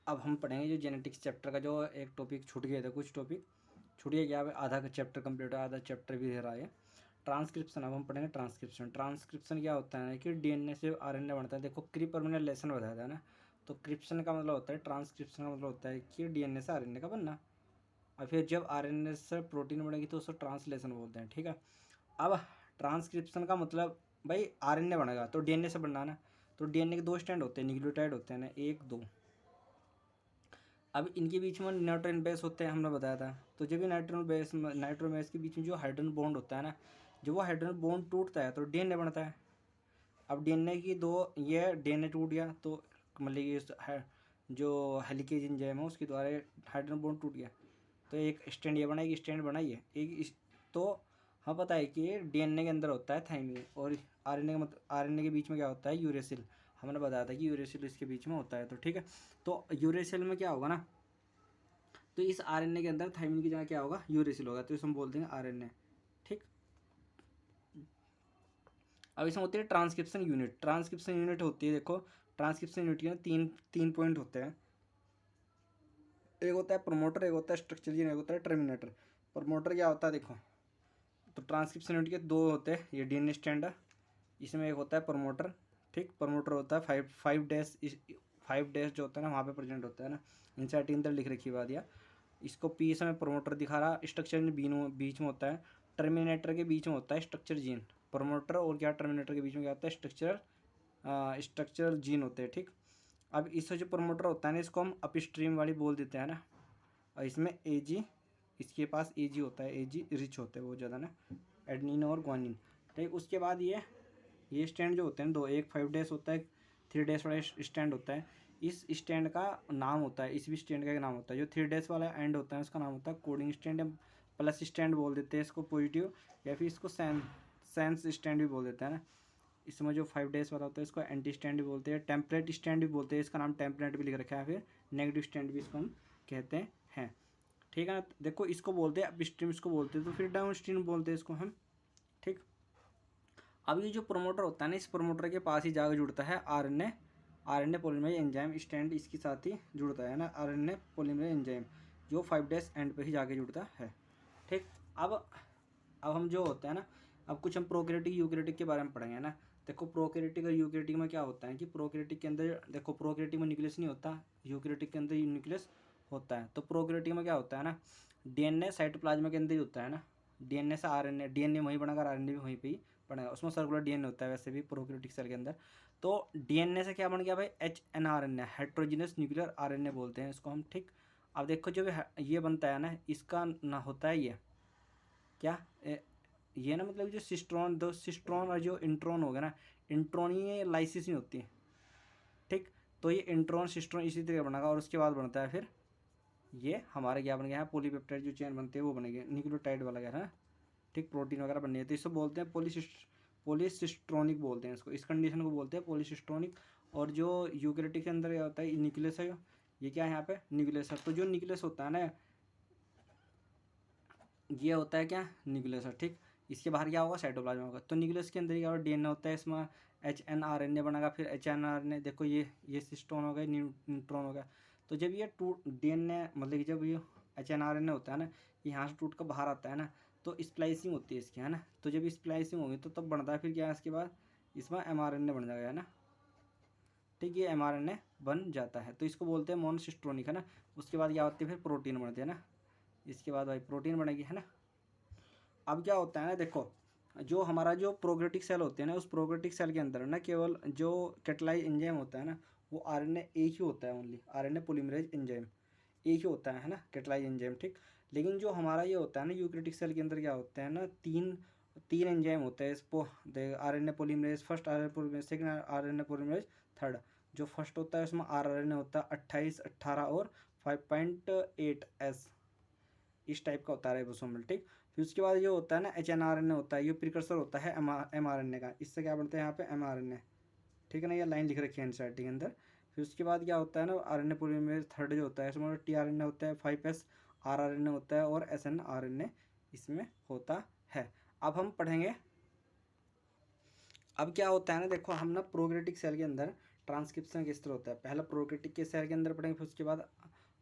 अब हम पढ़ेंगे जो जेनेटिक्स चैप्टर का जो एक टॉपिक छूट गया था, कुछ टॉपिक छूट गया, क्या आधा का चैप्टर कंप्लीट है, आधा चैप्टर भी रह रहा है। ट्रांसक्रिप्शन, अब हम पढ़ेंगे ट्रांसक्रिप्शन। ट्रांसक्रिप्शन क्या होता है कि डीएनए से आरएनए बनता है। देखो क्री पर मैंने लेसन बताया था ना, तो क्रिप्शन का मतलब होता है, ट्रांसक्रिप्शन का मतलब होता है कि डीएनए से आरएनए का बनना। और फिर जब आरएनए से प्रोटीन बनेगी तो उसको ट्रांसलेशन बोलते हैं, ठीक है। अब ट्रांसक्रिप्शन का मतलब भाई आरएनए बनेगा तो डीएनए से बनना ना, तो डीएनए के 2 स्टैंड होते हैं, न्यूक्लियोटाइड होते हैं ना, 1 2। अब इनके बीच में नाइट्रोजन बेस होते हैं, हमने बताया था। तो जब भी नाइट्रोजन बेस के बीच में जो हाइड्रोजन बॉन्ड होता है ना, जब वो हाइड्रोजन बॉन्ड टूटता है तो डीएनए बनता है। अब डीएनए की दो, ये डीएनए टूट गया तो मतलब ये जो हेलिकेज एंजाइम है उसके द्वारा हाइड्रोजन बॉन्ड टूट गया, तो एक स्टैंड ये बना, एक स्टैंड बनाई है तो हाँ पता है कि डीएनए के अंदर होता है थाइमिन, और आरएनए का मतलब आरएनए के बीच में क्या होता है, यूरेसिल। हमने बताया था कि यूरेसिल इसके बीच में होता है, तो ठीक है। तो यूरेसिल में क्या होगा ना, तो इस आरएनए के अंदर थाइमिन की जगह क्या होगा, यूरेसिल होगा, तो इसमें बोल देंगे आरएनए, ठीक। अब इसमें होती है ट्रांसक्रिप्शन यूनिट। ट्रांसक्रिप्शन यूनिट होती है, देखो ट्रांसक्रिप्शन यूनिट के तीन तीन पॉइंट होते हैं। एक होता है प्रमोटर, एक होता है स्ट्रक्चर जीन, एक होता है टर्मिनेटर। प्रमोटर क्या होता है देखो, तो ट्रांसक्रिप्शन यूनिट के 2 होते हैं, ये डीएनए स्टैंड है, इसमें एक होता है प्रमोटर, ठीक। प्रमोटर होता है 5 डैश जो होता है ना वहाँ पे प्रेजेंट होता है ना, इंसाइट के अंदर लिख रखी बात, या इसको पी समय प्रमोटर दिखा रहा, स्ट्रक्चर बीच में होता है, टर्मिनेटर के बीच में होता है स्ट्रक्चर जीन। प्रमोटर और क्या टर्मिनेटर के बीच में क्या होता है, स्ट्रक्चरल जीन होते हैं, ठीक। अब इससे जो प्रमोटर होता है ना, इसको हम अपस्ट्रीम वाली बोल देते हैं ना, और इसमें एजी, इसके पास एजी होता है, एजी रिच होते हैं वो ज़्यादा ना, एडनिन और ग्वानिन, ठीक। उसके बाद ये स्टैंड जो होते हैं दो, एक 5 डैश होता है, 3 डैश वाला स्टैंड होता है। इस स्टैंड का नाम होता है, इस भी स्टैंड का एक नाम होता है, जो 3 डैश वाला एंड होता है उसका नाम होता है कोडिंग स्टैंड, या प्लस स्टैंड बोल देते हैं इसको पॉजिटिव, या फिर इसको सेंस स्टैंड भी बोल देते हैं ना। इसमें जो 5 डैश वाला होता है इसको एंटी स्टैंड भी बोलते हैं, टेम्पलेट स्टैंड भी बोलते हैं, इसका नाम टेम्पलेट भी लिख रखा है, फिर नेगेटिव स्टैंड भी इसको हम कहते हैं, ठीक है ना। देखो इसको बोलते हैं अपस्ट्रीम, इसको बोलते हैं, तो फिर डाउन स्ट्रीम बोलते हैं इसको हम, ठीक। अब ये जो प्रमोटर होता है ना, इस प्रमोटर के पास ही जाकर जुड़ता है आरएनए पॉलीमरेज एंजाइम स्टैंड इसके साथ ही जुड़ता है ना, आरएनए पॉलीमरेज एंजाइम जो 5 डैश एंड पे ही जाके जुड़ता है, ठीक। अब हम जो होता है ना, अब कुछ हम प्रोकैरियोटिक यूकैरियोटिक के बारे में पढ़ेंगे ना। देखो प्रोकैरियोटिक और यूकैरियोटिक में क्या होता है कि प्रोकैरियोटिक के अंदर देखो, प्रोकैरियोटिक में न्यूक्लियस नहीं होता, यूकैरियोटिक के अंदर न्यूक्लियस होता है। तो प्रोकैरियोटिक में क्या होता है ना, डीएनए साइटोप्लाज्म के अंदर ही होता है ना, डीएनए से आरएनए, डीएनए वहीं बनेगा, आरएनए भी वहीं पे ही बनेगा, उसमें सर्कुलर डीएनए होता है वैसे भी प्रोकैरियोटिक सेल के अंदर। तो डीएनए से क्या बन गया भाई, एचएनआरएनए, हेट्रोजीनस न्यूक्लियर आरएनए बोलते हैं इसको हम, ठीक। अब देखो जब ये बनता है ना, इसका ना होता है ये क्या ये ना, मतलब जो सिस्ट्रॉन और जो इंट्रॉन होगा ना, इंट्रॉन ये लाइसिस नहीं होती है, ठीक। तो ये इंट्रॉन सिस्ट्रॉन इसी तरह बनेगा, और उसके बाद बनता है फिर ये हमारे क्या बन गया है, पॉलीपेप्टाइड जो चेन बनते हैं वो बनेंगे, न्यूक्लियोटाइड वाला क्या है, ठीक। प्रोटीन वगैरह बननी है, तो इसको बोलते हैं पॉलीसिस्ट्रोनिक बोलते हैं इसको, इस कंडीशन को बोलते हैं पॉलीसिस्ट्रोनिक। और जो यूकैरियोटिक के अंदर क्या होता है, न्यूक्लियस है, ये क्या है यहाँ पे न्यूक्लियस है, तो जो न्यूक्लियस होता है ना, ये होता है क्या, न्यूक्लियस है, ठीक। इसके बाहर क्या होगा, साइटोप्लाज्म होगा। तो न्यूक्लियस के अंदर क्या होगा, डीएनए होता है, इसमें एचएनआरएनए बनेगा, फिर एचएनआरएनए देखो ये सिस्टोन हो गया, न्यूट्रॉन हो गया। तो जब ये टूट डीएनए मतलब कि जब ये एचएनआरएनए होता है ना, यहाँ से टूट कर बाहर आता है ना, तो स्प्लाइसिंग होती है इसकी, है ना। तो जब स्प्लाइसिंग होगी तो तब बनता है फिर क्या, इसके बाद इसमें एमआरएनए बन जाएगा, है ना, ठीक। ये एमआरएनए बन जाता है, तो इसको बोलते हैं मोनोसिस्ट्रोनिक, है ना। उसके बाद क्या होती है, फिर प्रोटीन बनते हैं ना, इसके बाद भाई प्रोटीन बनेगी, है ना। अब क्या होता है ना, देखो जो हमारा जो प्रोकैरियोटिक सेल होते हैं ना, उस प्रोकैरियोटिक सेल के अंदर ना केवल जो कैटालाइज एंजाइम होता है ना, वो आरएनए एक ही होता है, ओनली आरएनए पॉलीमरेज एंजाइम एक ही होता है ना, कैटालाइज एंजाइम, ठीक। लेकिन जो हमारा ये होता है ना यूकैरियोटिक सेल के अंदर क्या होते हैं ना, तीन तीन एंजाइम होते हैं इसको, RNA polymerase first, RNA polymerase second, RNA polymerase third. जो फर्स्ट होता है उसमें आरएनए होता है 28 18 और 5.8s, इस टाइप का होता है राइबोसोमल, ठीक। फिर उसके बाद ये होता है ना एचएनआरएनए होता है, ये प्रिकर्सर होता है एमआरएनए का, इससे क्या बनता है यहाँ पे एमआरएनए, ठीक है ना, ये लाइन लिख रखी है एनसीईआरटी के अंदर। फिर उसके बाद क्या होता है ना, आरएनए पॉलीमरेज थर्ड जो होता है इसमें टीआरएनए होता है, 5s आरआरएनए होता है, और एसएनआरएनए इसमें होता है। अब हम पढ़ेंगे, अब क्या होता है ना, देखो हम ना प्रोकैरियोटिक सेल के अंदर ट्रांसक्रिप्शन किस तरह होता है, पहला प्रोकैरियोटिक के सेल के अंदर पढ़ेंगे, फिर उसके बाद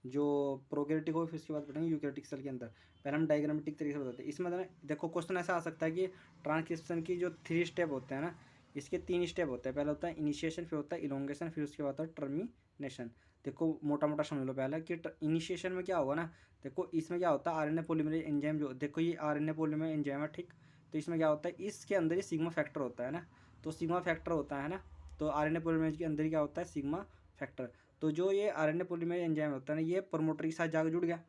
जो प्रोकैरियोटिक हो, फिर उसके बाद पढ़ेंगे यूकैरियोटिक सेल के अंदर। पहले हम डायग्रामेटिक तरीके से बताते हैं। इसमें देखो क्वेश्चन ऐसा आ सकता है कि ट्रांसक्रिप्शन की जो 3 स्टेप होते हैं ना, इसके 3 स्टेप होते हैं। पहले होता है इनिशिएशन, फिर होता है इलोंगेशन, फिर उसके बाद होता है टर्मिनेशन। देखो मोटा मोटा समझ लो पहला कि इनिशिएशन में क्या होगा ना, देखो इसमें क्या होता है आरएनए पॉलीमरेज एंजाइम, जो देखो ये आरएनए पॉलीमरेज एंजाइम है, ठीक। तो इसमें क्या होता है, इसके अंदर ही सिग्मा फैक्टर होता है ना, तो सिग्मा फैक्टर होता है ना, तो आरएनए पॉलीमरेज के अंदर ही क्या होता है, सिग्मा फैक्टर। तो जो ये आरएनए पॉलीमरेज एंजाइम होता है ना, ये प्रमोटर के साथ जाकर जुड़ गया,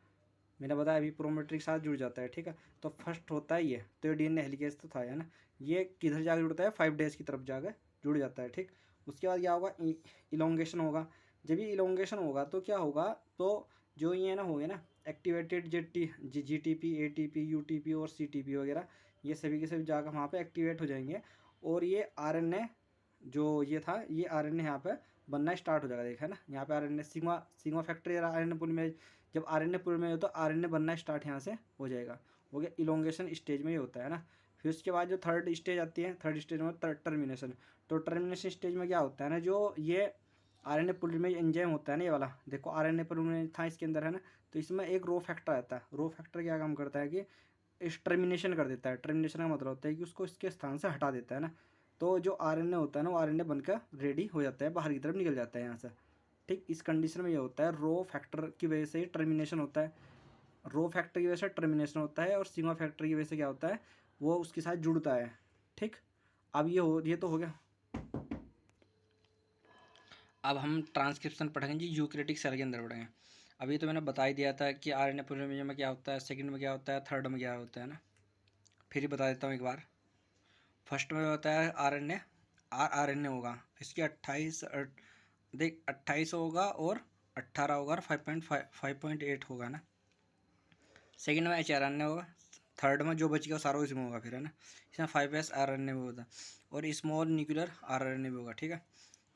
मैंने बताया अभी प्रोमोटर के साथ जुड़ जाता है, ठीक है। तो फर्स्ट होता है ये, तो ये डीएनए हेलिकेज तो था है ना, ये किधर जाकर जुड़ता है, 5 डेज की तरफ जाकर जुड़ जाता है, ठीक। उसके बाद क्या होगा, इलोंगेशन होगा। जब ये इलोंगेशन होगा तो क्या होगा, तो जो ये ना होंगे ना एक्टिवेटेड जीटीपी, एटीपी, यूटीपी और सीटीपी वगैरह, ये सभी के सभी जाकर वहाँ पे एक्टिवेट हो जाएंगे, और ये आरएनए जो ये था, ये आरएनए यहाँ पे बनना स्टार्ट हो जाएगा, देखा है ना, यहाँ पे आरएनए सिग्मा सिग्मा फैक्टर या आरएनए पॉलीमरेज, जब आरएनए पूरे में हो तो आरएनए बनना स्टार्ट यहाँ से हो जाएगा, हो गया इलोंगेशन स्टेज में ये होता है ना। फिर उसके बाद जो थर्ड स्टेज आती है, थर्ड स्टेज में टर्मिनेशन। तो टर्मिनेशन स्टेज में क्या होता है ना, जो ये आरएनए पॉलीमरेज एंजाइम होता है ना, ये वाला देखो आरएनए पॉलीमरेज था इसके अंदर है ना, तो इसमें एक रो फैक्टर आता है। रो फैक्टर क्या काम करता है कि इस टर्मिनेशन कर देता है। टर्मिनेशन का मतलब होता है कि उसको इसके स्थान से हटा देता है ना, तो जो आरएनए होता है ना, वो आरएनए बनकर रेडी हो जाता है, बाहर की तरफ निकल जाता है यहाँ से, ठीक। इस कंडीशन में ये होता है, रो फैक्टर की वजह से ही टर्मिनेशन होता है, रो फैक्टर की वजह से टर्मिनेशन होता है, और सिग्मा फैक्टर की वजह से क्या होता है, वो उसके साथ जुड़ता है, ठीक। अब ये तो हो गया। अब हम ट्रांसक्रिप्शन पढ़ेंगे जी, यूकैरियोटिक सेल के अंदर पढ़ेंगे। अभी तो मैंने बता ही दिया था कि आरएनए पॉलीमरेज में क्या होता है, सेकंड में क्या होता है, थर्ड में क्या होता है ना, फिर ही बता देता हूँ एक बार। फर्स्ट में होता है आरएनए, आरएनए होगा, इसकी 28 होगा और 18 होगा और 5.8 होगा ना। सेकंड में एचआरएनए होगा, थर्ड में जो बचेगा सारा इसमें होगा फिर है ना, इसमें 5s आरएनए भी होता है, और स्मॉल न्यूक्लियर आरएनए भी होगा, ठीक है।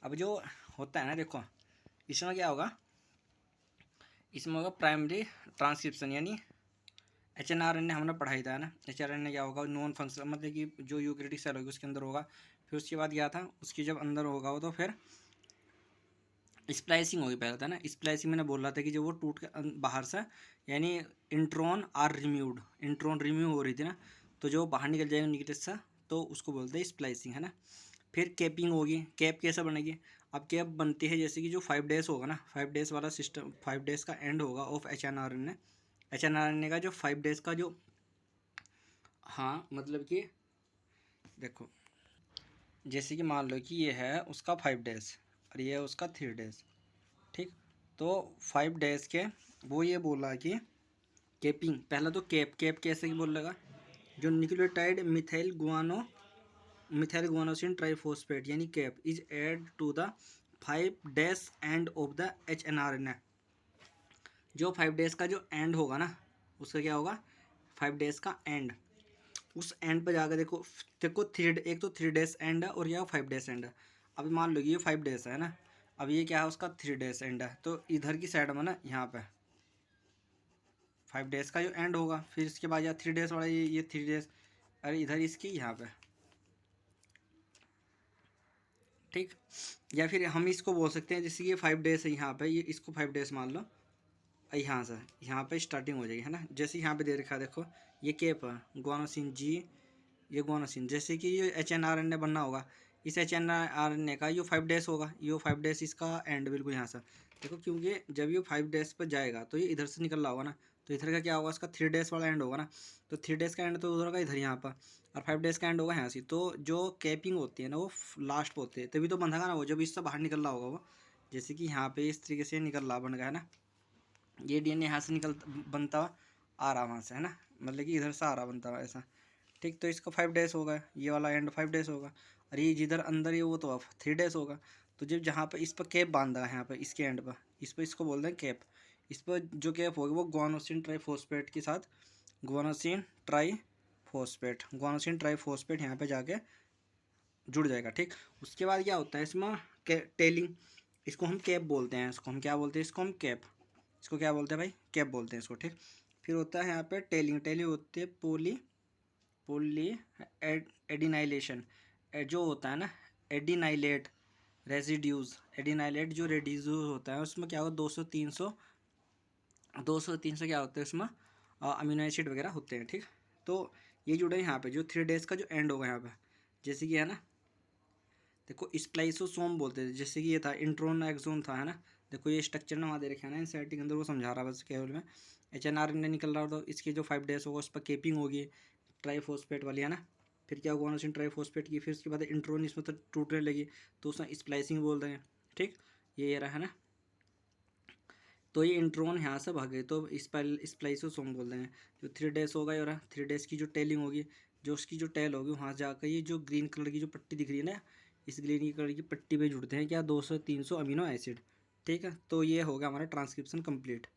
अब जो होता है ना, देखो इसमें क्या होगा, इसमें होगा प्राइमरी ट्रांसक्रिप्शन, यानी एचएनआरएनए हमने पढ़ाई था ना। एचआरएनए क्या होगा, नॉन फंक्शनल, मतलब कि जो यूकैरियोटिक सेल होगी उसके अंदर होगा। फिर उसके बाद क्या था, उसकी जब अंदर होगा वो, तो फिर स्प्लाइसिंग होगी, पहले था ना स्प्लाइसिंग, मैंने बोल रहा था कि जब वो टूट के बाहर से, यानी इंट्रॉन आर रिम्यूड, इंट्रॉन रिम्यू हो रही थी ना, तो जो बाहर निकल जाएगा न्यूक्लियस से, तो उसको बोलते हैं स्प्लाइसिंग, है ना। फिर कैपिंग होगी। कैप कैसे बनेगी, अब कैप बनती है जैसे कि जो 5 डेज होगा ना, 5 डेज वाला सिस्टम, 5 डेज का एंड होगा ऑफ एचएनआरएनए। एचएनआरएनए का जो 5 डेज का जो, हाँ मतलब कि देखो, जैसे कि मान लो कि ये है उसका 5 डेज और ये है उसका 3 डेज, ठीक। तो 5 डेज के वो ये बोला कि कैपिंग, पहला तो कैप कैसे की बोल लगा, जो न्यूक्लियोटाइड मिथाइल गुआनोसिन ट्राइफॉस्फेट यानी cap is add to the 5 days end of the hnRNA. जो 5 डेज का जो एंड होगा ना, उसका क्या होगा, 5 डेज का एंड, उस एंड पर जाकर देखो, देखो एक तो 3 डेज एंड है और यह 5 डेज एंड है। अभी मान लो ये 5 डेज है ना, अब ये क्या है उसका 3 डेज एंड है, तो इधर की साइड में ना यहाँ पे 5 डेज का जो एंड होगा, फिर इसके बाद या 3 डेज वाला ये 3 डेज, अरे इधर इसकी यहाँ पे, ठीक। या फिर हम इसको बोल सकते हैं जैसे ये 5 डेज है यहाँ पे, ये इसको 5 डेज मान लो, यहाँ से यहाँ पे स्टार्टिंग हो जाएगी है ना। जैसे यहाँ पे दे रखा है देखो, ये केप है गुआनोसिन जी, ये गुआनोसिन, जैसे कि ये एचएनआरएनए बनना होगा, इस एचएनआरएनए का ये 5 डेज होगा, ये 5 डेज इसका एंड बिल्कुल यहाँ से देखो, क्योंकि जब ये 5 डेज पर जाएगा तो ये इधर से निकल रहा होगा ना, तो इधर का क्या होगा, इसका 3 डेज वाला एंड होगा ना, तो 3 डेज का एंड तो उधर का इधर यहाँ पर, और 5 डेज का एंड होगा यहाँ से। तो जो कैपिंग होती है ना, वो लास्ट पे होती है, तभी तो बंधेगा ना वो, जब इससे बाहर निकल रहा होगा वो, जैसे कि यहाँ पे इस तरीके से निकल रहा बन गया है ना, ये डीएनए यहाँ से निकल बनता आ रहा वहाँ से है ना, मतलब कि इधर से आ रहा बनता हुआ ऐसा, ठीक। तो इसका 5 डेज होगा, ये वाला एंड 5 डेज होगा, और ये जिधर अंदर ये वो तो 3 डेज होगा। तो जब जहाँ पर इस पर कैप बांधा है, यहाँ पर इसके एंड पर, इस पर इसको बोलते हैं कैप, इस पर जो कैप होगी वो गुआनोसिन ट्राइफॉस्फेट के साथ, गुआनोसिन ट्राइफॉस्फेट यहाँ पे जाके जुड़ जाएगा, ठीक। उसके बाद क्या होता है इसमें टेलिंग, इसको हम कैप बोलते हैं, इसको हम क्या बोलते हैं, इसको हम कैप, इसको क्या बोलते हैं भाई, कैप बोलते हैं इसको, ठीक। फिर होता है यहाँ पे टेलिंग होती है पोली एडिनाइलेशन, जो होता है ना एडिनाइलेट, रेजिड्यूज, एडिनाइलेट जो रेडिड्यूज होता है उसमें क्या होगा 200 300 क्या होता है उसमें अमीनो एसिड वगैरह होते हैं। ठीक, तो ये जुड़े हैं यहाँ पे जो 3 डेज का जो एंड होगा यहाँ पे, जैसे कि है ना, देखो स्प्लाइसोसोम बोलते थे, जैसे कि ये था इंट्रोन एक्सोन था, है ना। देखो ये स्ट्रक्चर ना वहाँ दे रखे है ना एनसीईआरटी के अंदर, वो समझा रहा है बस केवल में। एचएनआर निकल रहा हो तो इसके जो 5 डेज होगा उस पर केपिंग होगी ट्राईफॉस्फेट वाली, है ना। फिर क्या हुआ उसने ट्राईफॉस्फेट की, फिर उसके बाद इंट्रोन इसमें तो टूटने लगी तो उसमें स्प्लाइसिंग बोल रहे हैं। ठीक, ये रहा है ना। तो ये इंट्रोन यहाँ से भागे तो स्प्लाइसोसोम बोल रहे हैं। जो 3 डेज होगा और 3 डेज की जो टेलिंग होगी, जो उसकी जो टेल होगी वहाँ जाकर ये जो ग्रीन कलर की जो पट्टी दिख रही है ना, इस ग्रीन कलर की पट्टी पे जुड़ते हैं क्या 200 300 अमीनो एसिड। ठीक है, तो ये होगा हमारा ट्रांसक्रिप्शन कंप्लीट।